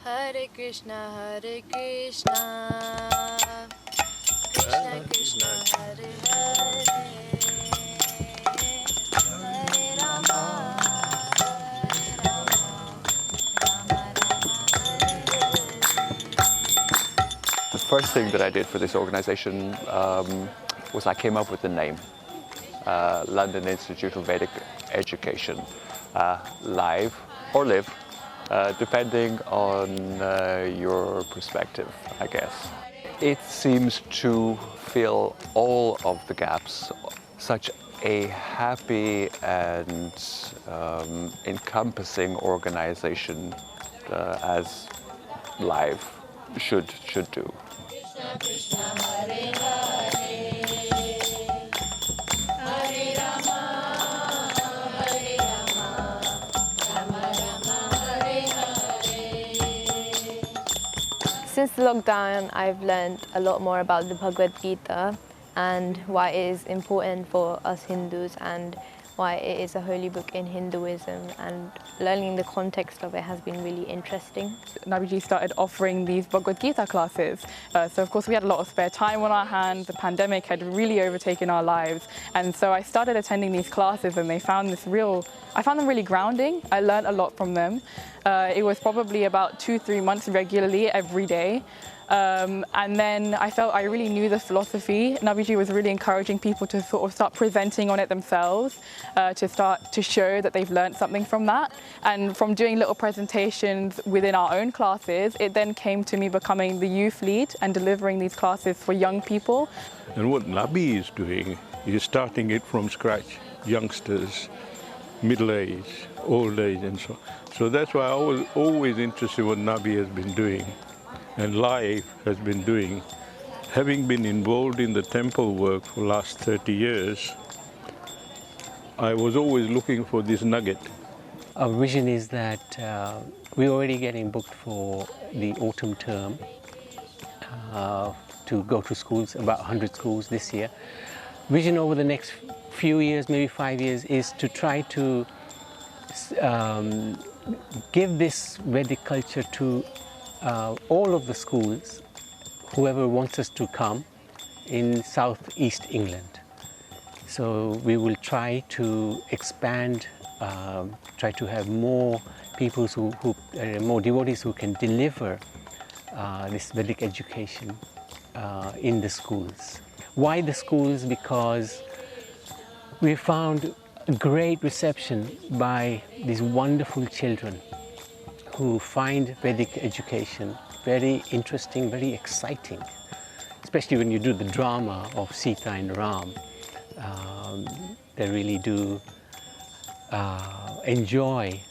Hare Krishna, Krishna Krishna, Hare Hare, Hare Rama, Hare Rama, Rama Rama, Hare Hare. The first thing that I did for this organization was I came up with the name, London Institute of Vedic Education, live or live, depending on your perspective, I guess. It seems to fill all of the gaps. Such a happy and encompassing organization as live should do. Krishna Krishna, Hare Hare, Hare Rama, Hare Rama, Rama Rama, Hare Hare. Since the lockdown, I've learned a lot more about the Bhagavad-gita and why it is important for us Hindus and why it is a holy book in Hinduism, and learning the context of it has been really interesting. Nabiji started offering these Bhagavad-gita classes. So of course we had a lot of spare time on our hands. The pandemic had really overtaken our lives. And so I started attending these classes and I found them really grounding. I learned a lot from them. It was probably about 2-3 months regularly every day. And then I felt I really knew the philosophy. Nabiji was really encouraging people to sort of start presenting on it themselves, to start to show that they've learned something from that. And from doing little presentations within our own classes, it then came to me becoming the youth lead and delivering these classes for young people. And what Nabi is doing is starting it from scratch, youngsters, middle age, old age, and so on. So that's why I was always interested in what Nabi has been doing and life has been doing. Having been involved in the temple work for the last 30 years, I was always looking for this nugget. Our vision is that we're already getting booked for the autumn term to go to schools, about 100 schools this year. Vision over the next few years, maybe 5 years, is to try to give this Vedic culture to all of the schools, whoever wants us to come, in southeast England. So we will try to expand, try to have more people more devotees who can deliver this Vedic education in the schools. Why the schools? Because we found a great reception by these wonderful children who find Vedic education very interesting, very exciting, especially when you do the drama of Sita and Ram. They really do enjoy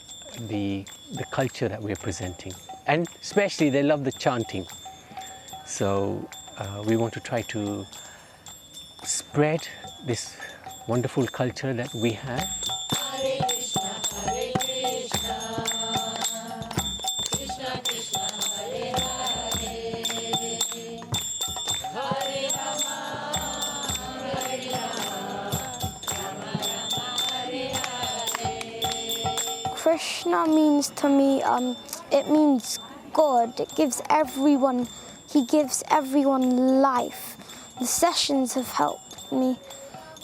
the culture that we're presenting, and especially they love the chanting. So we want to try to spread this wonderful culture that we have. Hare Krishna, Hare Krishna, Krishna Krishna, Hare Hare, Hare Rama, Hare Rama, Rama Rama, Hare Hare. Krishna means to me, it means God. It gives everyone, he gives everyone life. The sessions have helped me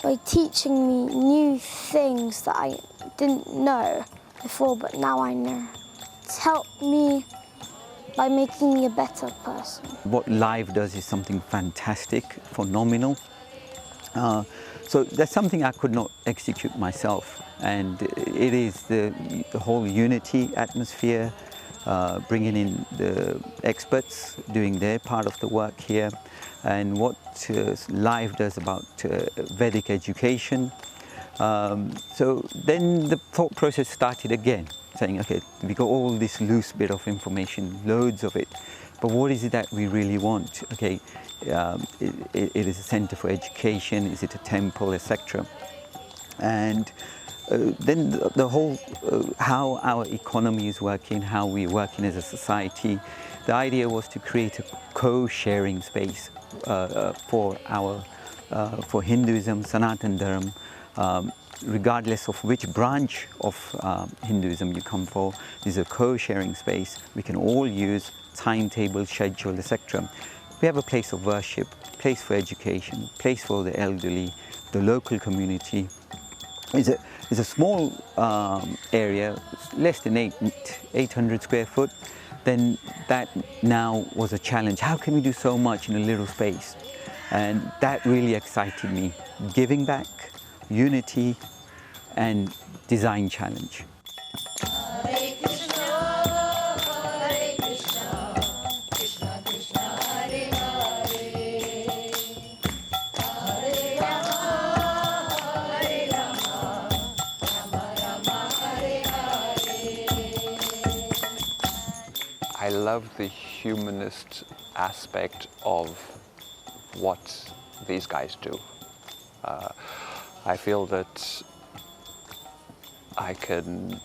by teaching me new things that I didn't know before, but now I know. It's helped me by making me a better person. What live does is something fantastic, phenomenal. So that's something I could not execute myself, and it is the whole unity atmosphere, bringing in the experts doing their part of the work here, and what live does about Vedic education. So then the thought process started again, saying, okay, we got all this loose bit of information, loads of it, but what is it that we really want? Okay, it is a center for education, is it a temple, etc. And then the whole, how our economy is working, how we're working as a society, the idea was to create a co-sharing space for Hinduism, Sanatan Dharma, regardless of which branch of Hinduism you come for. This is a co-sharing space. We can all use timetable, schedule, etc. We have a place of worship, place for education, place for the elderly, the local community. It's a small area, less than 800 square foot. Then that now was a challenge. How can we do so much in a little space? And that really excited me. Giving back, unity, and design challenge. Hare Krishna, Hare Krishna, Krishna Krishna, Hare Hare, Hare Rama, Hare Rama, Rama Rama, Hare Hare. I love the humanist aspect of what these guys do. I feel that I can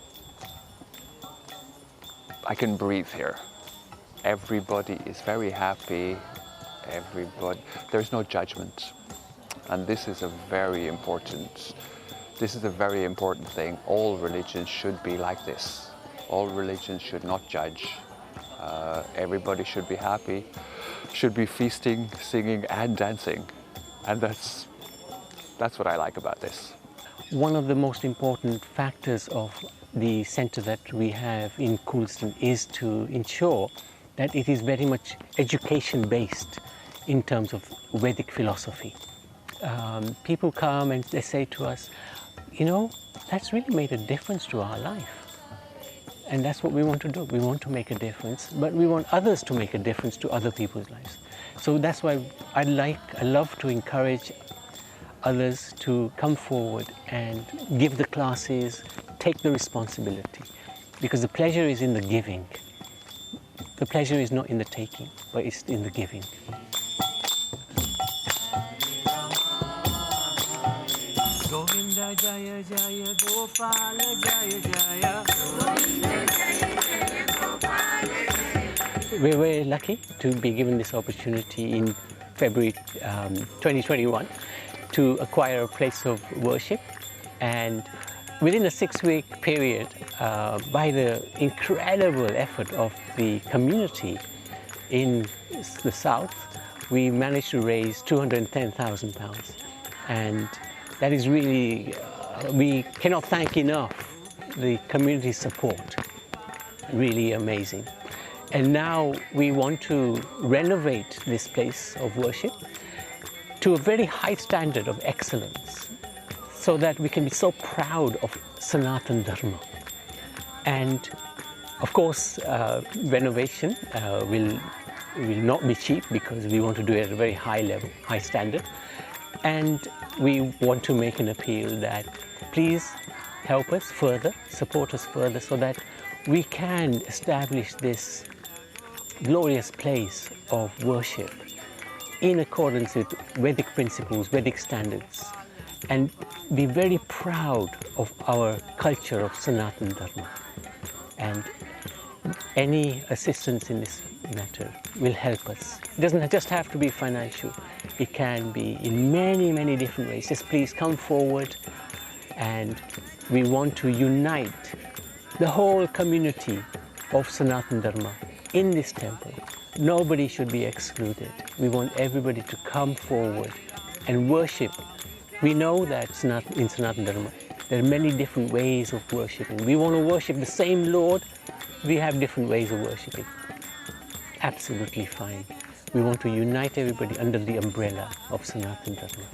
breathe here. Everybody is very happy. There's no judgment, and this is a very important thing. All religions should be like this. All religions should not judge. Everybody should be happy, should be feasting, singing, and dancing, and that's what I like about this. One of the most important factors of the center that we have in Coulsdon is to ensure that it is very much education-based in terms of Vedic philosophy. People come and they say to us, you know, that's really made a difference to our life. And that's what we want to do. We want to make a difference, but we want others to make a difference to other people's lives. So that's why I love to encourage others to come forward and give the classes, take the responsibility, because the pleasure is in the giving. The pleasure is not in the taking, but it's in the giving. Govinda Jaya Jaya Gopal Jaya Jaya. We're very lucky to be given this opportunity in February 2021 to acquire a place of worship, and within a 6-week period, by the incredible effort of the community in the south, we managed to raise £210,000, and that is really, we cannot thank enough the community support, really amazing. And now we want to renovate this place of worship to a very high standard of excellence, so that we can be so proud of Sanatan Dharma. And of course, renovation will not be cheap, because we want to do it at a very high level, high standard. And we want to make an appeal that please help us further, support us further, so that we can establish this glorious place of worship in accordance with Vedic principles, Vedic standards, and be very proud of our culture of Sanatan Dharma. And any assistance in this matter will help us. It doesn't just have to be financial. It can be in many, many different ways. Just please come forward, and we want to unite the whole community of Sanatan Dharma in this temple. Nobody should be excluded. We want everybody to come forward and worship. We know that in Sanatan Dharma, there are many different ways of worshiping. We want to worship the same Lord. We have different ways of worshiping. Absolutely fine. We want to unite everybody under the umbrella of Sanatan Dharma.